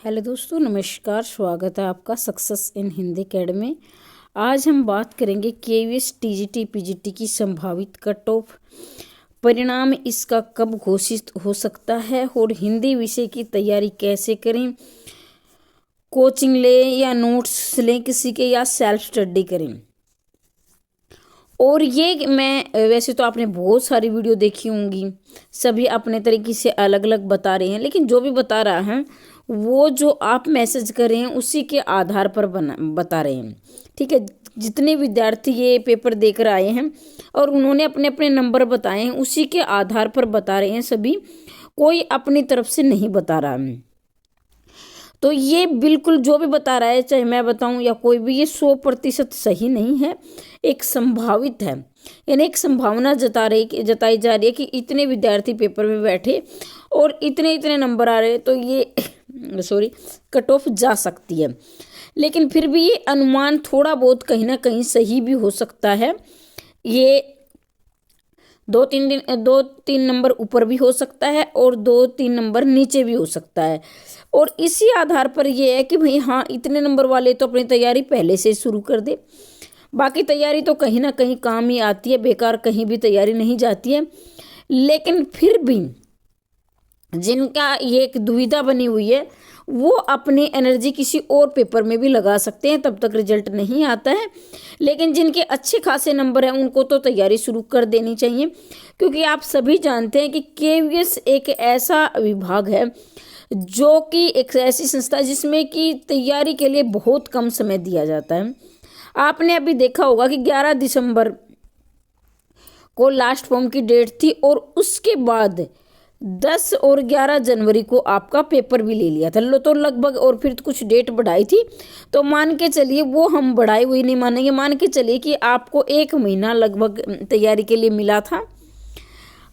Hello दोस्तों, नमस्कार। स्वागत है आपका सक्सेस इन हिंदी अकेडमी। आज हम बात करेंगे केवीएस टीजीटी पीजीटी की संभावित कट ऑफ, परिणाम इसका कब घोषित हो सकता है और हिंदी विषय की तैयारी कैसे करें, कोचिंग लें या नोट्स लें किसी के, या सेल्फ स्टडी करें। और ये मैं वैसे तो आपने बहुत सारी वीडियो देखी होंगी, सभी अपने तरीके से अलग अलग बता रहे हैं, लेकिन जो भी बता रहा है वो जो आप मैसेज कर रहे हैं उसी के आधार पर बता रहे हैं। ठीक है, जितने विद्यार्थी ये पेपर देकर आए हैं और उन्होंने अपने अपने नंबर बताए हैं उसी के आधार पर बता रहे हैं सभी, कोई अपनी तरफ से नहीं बता रहा है। तो ये बिल्कुल जो भी बता रहा है, चाहे मैं बताऊं या कोई भी, ये 100% सही नहीं है, एक संभावित है। यानी एक संभावना जताई जा रही है कि इतने विद्यार्थी पेपर में बैठे और इतने इतने नंबर आ रहे हैं, तो ये कट ऑफ जा सकती है। लेकिन फिर भी ये अनुमान थोड़ा बहुत कहीं ना कहीं सही भी हो सकता है। ये दो तीन नंबर ऊपर भी हो सकता है और 2-3 नंबर नीचे भी हो सकता है। और इसी आधार पर ये है कि भाई हाँ, इतने नंबर वाले तो अपनी तैयारी पहले से शुरू कर दे। बाकी तैयारी तो कहीं ना कहीं काम ही आती है, बेकार कहीं भी तैयारी नहीं जाती है। लेकिन फिर भी जिनका ये एक दुविधा बनी हुई है वो अपनी एनर्जी किसी और पेपर में भी लगा सकते हैं, तब तक रिजल्ट नहीं आता है। लेकिन जिनके अच्छे खासे नंबर हैं उनको तो तैयारी शुरू कर देनी चाहिए, क्योंकि आप सभी जानते हैं कि केवीएस एक ऐसा विभाग है जो कि एक ऐसी संस्था है जिसमें कि तैयारी के लिए बहुत कम समय दिया जाता है। आपने अभी देखा होगा कि 11 दिसंबर को लास्ट फॉर्म की डेट थी और उसके बाद 10 और 11 जनवरी को आपका पेपर भी ले लिया था। तो लगभग, और फिर कुछ डेट बढ़ाई थी, तो मान के चलिए, वो हम बढ़ाई हुई नहीं मानेंगे, मान के चलिए कि आपको 1 महीना लगभग तैयारी के लिए मिला था।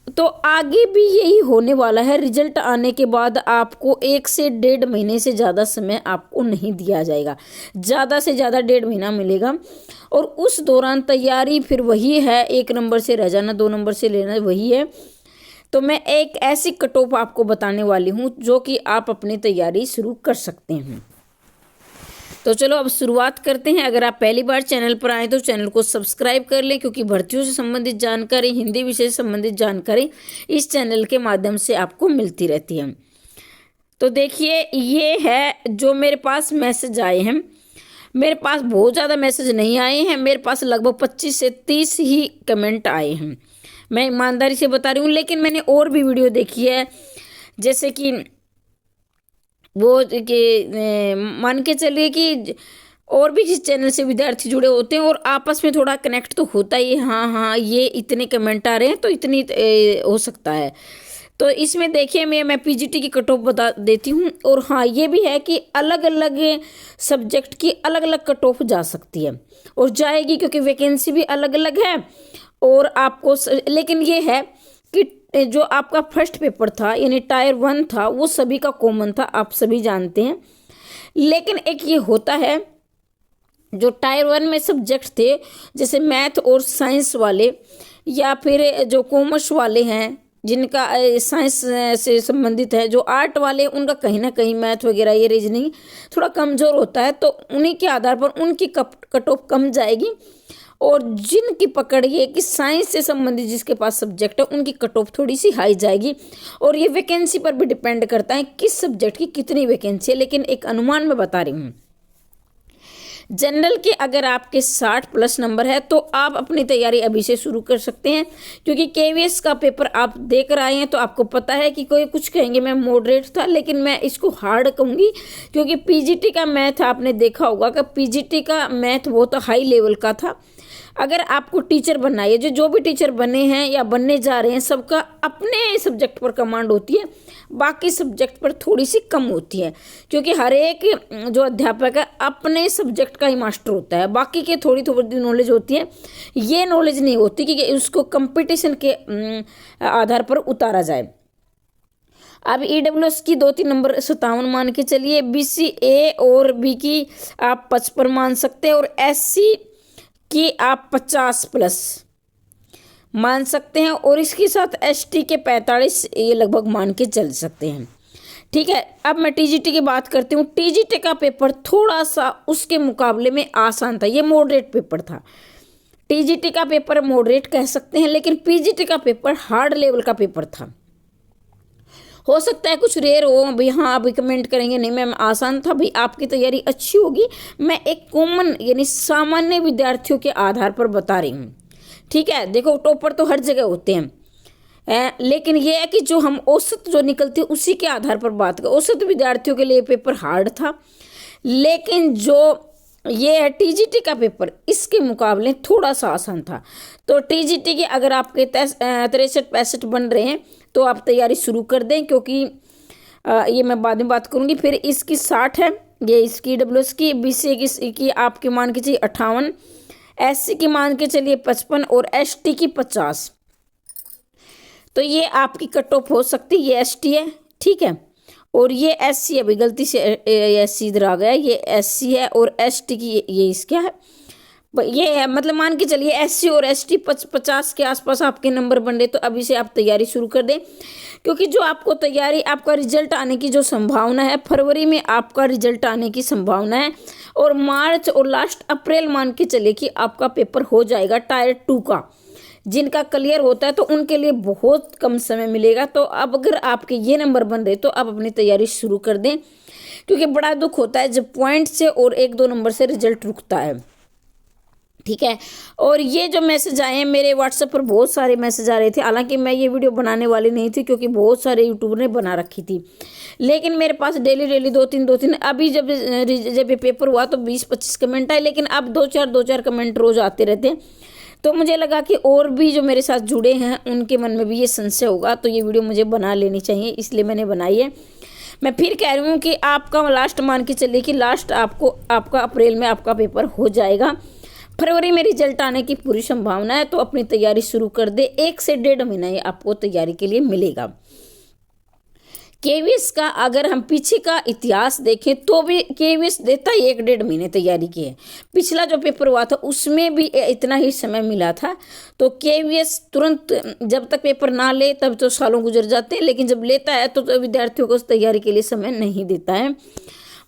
तो आगे भी यही होने वाला है। रिजल्ट आने के बाद आपको 1 से 1.5 महीने से ज़्यादा समय आपको नहीं दिया जाएगा, ज़्यादा से ज़्यादा 1.5 महीना मिलेगा। और उस दौरान तैयारी फिर वही है, 1 नंबर से रह जाना, 2 नंबर से लेना, वही है। तो मैं एक ऐसी कट ऑफ आपको बताने वाली हूँ जो कि आप अपनी तैयारी शुरू कर सकते हैं। तो चलो अब शुरुआत करते हैं। अगर आप पहली बार चैनल पर आए तो चैनल को सब्सक्राइब कर लें, क्योंकि भर्तियों से संबंधित जानकारी, हिंदी विषय से संबंधित जानकारी इस चैनल के माध्यम से आपको मिलती रहती है। तो देखिए, ये है जो मेरे पास मैसेज आए हैं। मेरे पास बहुत ज़्यादा मैसेज नहीं आए हैं, मेरे पास लगभग 25 से 30 ही कमेंट आए हैं, मैं ईमानदारी से बता रही हूँ। लेकिन मैंने और भी वीडियो देखी है, जैसे कि वो मान के चलिए कि और भी जिस चैनल से विद्यार्थी जुड़े होते हैं और आपस में थोड़ा कनेक्ट तो होता ही है। हाँ, ये इतने कमेंट आ रहे हैं तो इतनी हो सकता है। तो इसमें देखिए, मैं पीजीटी की कट ऑफ बता देती हूँ। और हाँ, ये भी है कि अलग अलग सब्जेक्ट की अलग अलग कट ऑफ जा सकती है और जाएगी, क्योंकि वैकेंसी भी अलग अलग है। और आपको लेकिन ये है कि जो आपका फर्स्ट पेपर था यानी टायर 1 था, वो सभी का कॉमन था, आप सभी जानते हैं। लेकिन एक ये होता है, जो टायर 1 में सब्जेक्ट थे, जैसे मैथ और साइंस वाले, या फिर जो कॉमर्स वाले हैं जिनका साइंस से संबंधित है, जो आर्ट वाले, उनका कहीं ना कहीं मैथ वगैरह ये रीजनिंग थोड़ा कमज़ोर होता है, तो उन्हीं के आधार पर उनकी कट ऑफ कम जाएगी। और जिनकी पकड़ ये कि साइंस से संबंधित जिसके पास सब्जेक्ट है, उनकी कट ऑफ थोड़ी सी हाई जाएगी। और ये वैकेंसी पर भी डिपेंड करता है किस सब्जेक्ट की कितनी वैकेंसी है, लेकिन एक अनुमान मैं बता रही हूँ। जनरल के अगर आपके 60+ नंबर है तो आप अपनी तैयारी अभी से शुरू कर सकते हैं, क्योंकि केवीएस का पेपर आप देकर आए हैं तो आपको पता है कि कोई कुछ कहेंगे मैं मॉडरेट था, लेकिन मैं इसको हार्ड कहूँगी, क्योंकि पीजीटी का मैथ आपने देखा होगा कि पीजीटी का मैथ बहुत हाई लेवल का था। अगर आपको टीचर बनना है, जो भी टीचर बने हैं या बनने जा रहे हैं, सबका अपने सब्जेक्ट पर कमांड होती है, बाकी सब्जेक्ट पर थोड़ी सी कम होती है, क्योंकि हर एक जो अध्यापक है अपने सब्जेक्ट का ही मास्टर होता है, बाकी के थोड़ी थोड़ी नॉलेज होती है। ये नॉलेज नहीं होती कि उसको कंपटीशन के आधार पर उतारा जाए। अब ईडब्ल्यूएस की 2-3 नंबर 57 मान के चलिए, बीसीए और बी की आप 55 मान सकते हैं, और एससी कि आप 50+ मान सकते हैं, और इसके साथ एसटी के 45 ये लगभग मान के चल सकते हैं। ठीक है, अब मैं टीजीटी की बात करती हूँ। टीजीटी का पेपर थोड़ा सा उसके मुकाबले में आसान था, ये मॉडरेट पेपर था। टीजीटी का पेपर मॉडरेट कह सकते हैं, लेकिन पीजीटी का पेपर हार्ड लेवल का पेपर था। हो सकता है कुछ रेयर हो भाई, हाँ अभी कमेंट करेंगे नहीं मैम आसान था, भाई आपकी तैयारी अच्छी होगी। मैं एक कॉमन यानी सामान्य विद्यार्थियों के आधार पर बता रही हूँ। ठीक है, देखो टॉपर तो हर जगह होते हैं, लेकिन ये है कि जो हम औसत जो निकलती है उसी के आधार पर बात करें। औसत विद्यार्थियों के लिए पेपर हार्ड था, लेकिन जो ये है टीजीटी का पेपर इसके मुकाबले थोड़ा सा आसान था। तो टीजीटी के अगर आपके 63-65 बन रहे हैं तो आप तैयारी शुरू कर दें, क्योंकि ये मैं बाद में बात करूँगी। फिर इसकी 60 है, ये इसकी डब्ल्यूएस की, बीसीए की आपके मान के चाहिए 58, एससी की मान के चलिए 55 और एसटी की 50। तो ये आपकी कट ऑफ हो सकती है। ये एसटी है, ठीक है, और ये एससी है, भाई गलती से एससी इधर आ गया, ये एससी है और एसटी की ये इसका है, ये है मतलब मान के चलिए एससी और एसटी 50 के आसपास आपके नंबर बन रहे। तो अभी से आप तैयारी शुरू कर दें, क्योंकि जो आपको तैयारी आपका रिजल्ट आने की जो संभावना है, फरवरी में आपका रिजल्ट आने की संभावना है, और मार्च और लास्ट अप्रैल मान के चलिए कि आपका पेपर हो जाएगा टायर 2 का। जिनका क्लियर होता है तो उनके लिए बहुत कम समय मिलेगा। तो अब अगर आपके ये नंबर बन रहे तो आप अपनी तैयारी शुरू कर दें, क्योंकि बड़ा दुख होता है जब पॉइंट से और 1-2 नंबर से रिजल्ट रुकता है। ठीक है, और ये जो मैसेज आए हैं मेरे व्हाट्सएप पर बहुत सारे मैसेज आ रहे थे। हालांकि मैं ये वीडियो बनाने वाली नहीं थी, क्योंकि बहुत सारे यूट्यूबर ने बना रखी थी, लेकिन मेरे पास डेली 2-3 अभी जब ये पेपर हुआ तो 20-25 कमेंट आए, लेकिन अब 2-4 कमेंट रोज आते रहते हैं। तो मुझे लगा कि और भी जो मेरे साथ जुड़े हैं उनके मन में भी ये संशय होगा, तो ये वीडियो मुझे बना लेनी चाहिए, इसलिए मैंने बनाई है। मैं फिर कह रही हूँ कि आपका लास्ट मान के चलिए कि लास्ट आपका अप्रैल में आपका पेपर हो जाएगा। फरवरी में रिजल्ट आने की पूरी संभावना है, तो अपनी तैयारी शुरू कर दे। 1 से 1.5 महीना ये आपको तैयारी के लिए मिलेगा। केवीएस का अगर हम पीछे का इतिहास देखें तो भी केवीएस देता ही 1-1.5 महीने तैयारी की है। पिछला जो पेपर हुआ था उसमें भी इतना ही समय मिला था। तो केवीएस तुरंत जब तक पेपर ना ले तब तो सालों गुजर जाते हैं, लेकिन जब लेता है तो विद्यार्थियों को उस तैयारी के लिए समय नहीं देता है।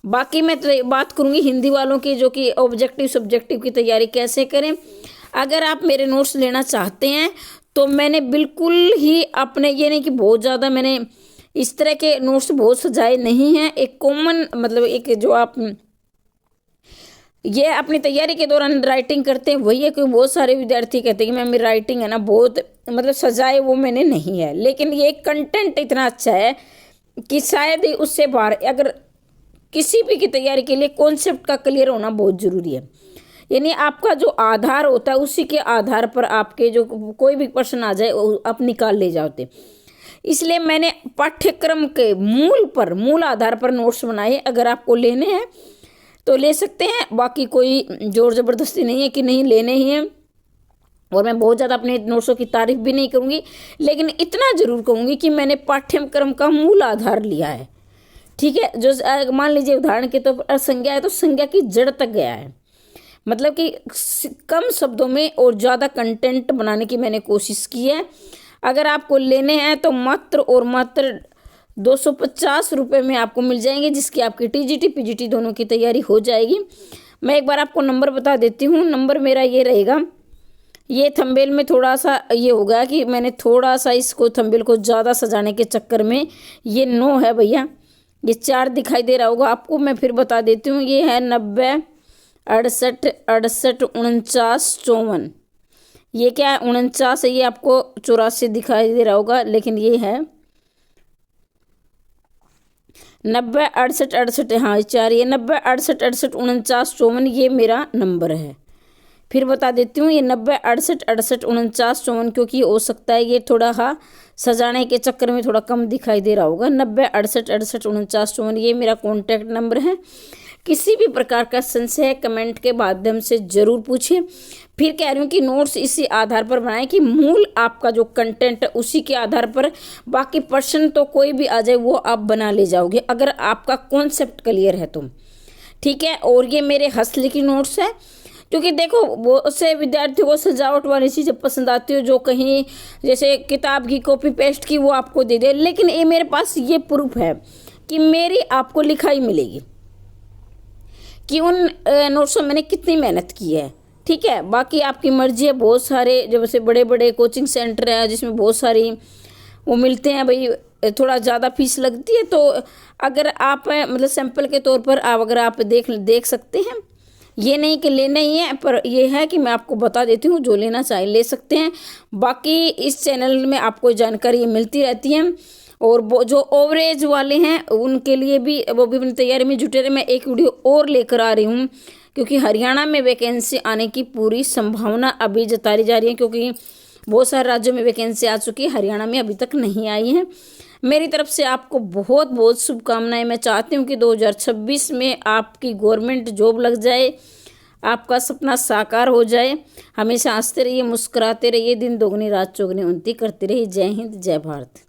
बाकी मैं बात करूंगी हिंदी वालों की, जो कि ऑब्जेक्टिव सब्जेक्टिव की तैयारी कैसे करें। अगर आप मेरे नोट्स लेना चाहते हैं तो मैंने बिल्कुल ही अपने, ये नहीं कि बहुत ज़्यादा मैंने इस तरह के नोट्स बहुत सजाए नहीं हैं। एक कॉमन मतलब एक जो आप ये अपनी तैयारी के दौरान राइटिंग करते हैं वही है। क्योंकि बहुत सारे विद्यार्थी कहते हैं कि मैम मेरी राइटिंग है ना बहुत मतलब सजाए, वो मैंने नहीं है, लेकिन ये कंटेंट इतना अच्छा है कि शायद ही उससे बाहर, अगर किसी भी की तैयारी के लिए कॉन्सेप्ट का क्लियर होना बहुत ज़रूरी है। यानी आपका जो आधार होता है उसी के आधार पर आपके जो कोई भी प्रश्न आ जाए आप निकाल ले जाते। इसलिए मैंने पाठ्यक्रम के मूल आधार पर नोट्स बनाए। अगर आपको लेने हैं तो ले सकते हैं, बाकी कोई जोर ज़बरदस्ती नहीं है कि नहीं लेने ही हैं। और मैं बहुत ज़्यादा अपने नोट्सों की तारीफ भी नहीं करूँगी, लेकिन इतना ज़रूर कहूँगी कि मैंने पाठ्यक्रम का मूल आधार लिया है। ठीक है, जो मान लीजिए उदाहरण के तौर पर संज्ञा है तो संज्ञा की जड़ तक गया है, मतलब कि कम शब्दों में और ज़्यादा कंटेंट बनाने की मैंने कोशिश की है। अगर आपको लेने हैं तो मात्र और मात्र 250 रुपये में आपको मिल जाएंगे, जिसकी आपकी टीजीटी पीजीटी दोनों की तैयारी हो जाएगी। मैं एक बार आपको नंबर बता देती हूँ। नंबर मेरा ये रहेगा, ये थंबनेल में थोड़ा सा ये होगा कि मैंने थोड़ा सा इसको थंबनेल को ज़्यादा सजाने के चक्कर में ये 9 है भैया, ये 4 दिखाई दे रहा होगा आपको। मैं फिर बता देती हूँ, ये है 90 68 68 49 54। ये क्या है 49 है, ये आपको 84 दिखाई दे रहा होगा, लेकिन ये है 90 68 68, हाँ 4, ये 90 68 68 49 54 ये मेरा नंबर है। फिर बता देती हूँ, ये 90 68 68 49 54, क्योंकि हो सकता है ये थोड़ा हाँ सजाने के चक्कर में थोड़ा कम दिखाई दे रहा होगा। 90 68 68 49 54 ये मेरा कॉन्टैक्ट नंबर है। किसी भी प्रकार का संशय कमेंट के माध्यम से ज़रूर पूछें। फिर कह रही हूँ कि नोट्स इसी आधार पर बनाएं कि मूल आपका जो कंटेंट है उसी के आधार पर, बाकी प्रश्न तो कोई भी आ जाए वो आप बना ले जाओगे अगर आपका कॉन्सेप्ट क्लियर है तो। ठीक है, और ये मेरे हंसले की नोट्स है, क्योंकि देखो बहुत से विद्यार्थियों को सजावट वाली चीज़ें पसंद आती है, जो कहीं जैसे किताब की कॉपी पेस्ट की वो आपको दे दे, लेकिन ये मेरे पास ये प्रूफ है कि मेरी आपको लिखाई मिलेगी कि उन नोट्स में मैंने कितनी मेहनत की है। ठीक है, बाकी आपकी मर्जी है। बहुत सारे जैसे बड़े बड़े कोचिंग सेंटर है जिसमें बहुत सारी वो मिलते हैं भाई, थोड़ा ज़्यादा फीस लगती है। तो अगर आप मतलब सैंपल के तौर पर अगर आप देख सकते हैं, ये नहीं कि लेना ही है, पर ये है कि मैं आपको बता देती हूँ, जो लेना चाहे ले सकते हैं। बाकी इस चैनल में आपको जानकारी मिलती रहती है। और वो जो ओवरेज वाले हैं उनके लिए भी वो भी अपनी तैयारी में जुटे रहे। मैं एक वीडियो और लेकर आ रही हूँ, क्योंकि हरियाणा में वैकेंसी आने की पूरी संभावना अभी जताई जा रही है, क्योंकि बहुत सारे राज्यों में वैकेंसी आ चुकी है, हरियाणा में अभी तक नहीं आई है। मेरी तरफ से आपको बहुत बहुत शुभकामनाएं। मैं चाहती हूँ कि 2026 में आपकी गवर्नमेंट जॉब लग जाए, आपका सपना साकार हो जाए। हमेशा हंसते रहिए, मुस्कुराते रहिए, दिन दोगुनी रात चौगुनी उन्नति करते रहिए। जय हिंद, जय भारत।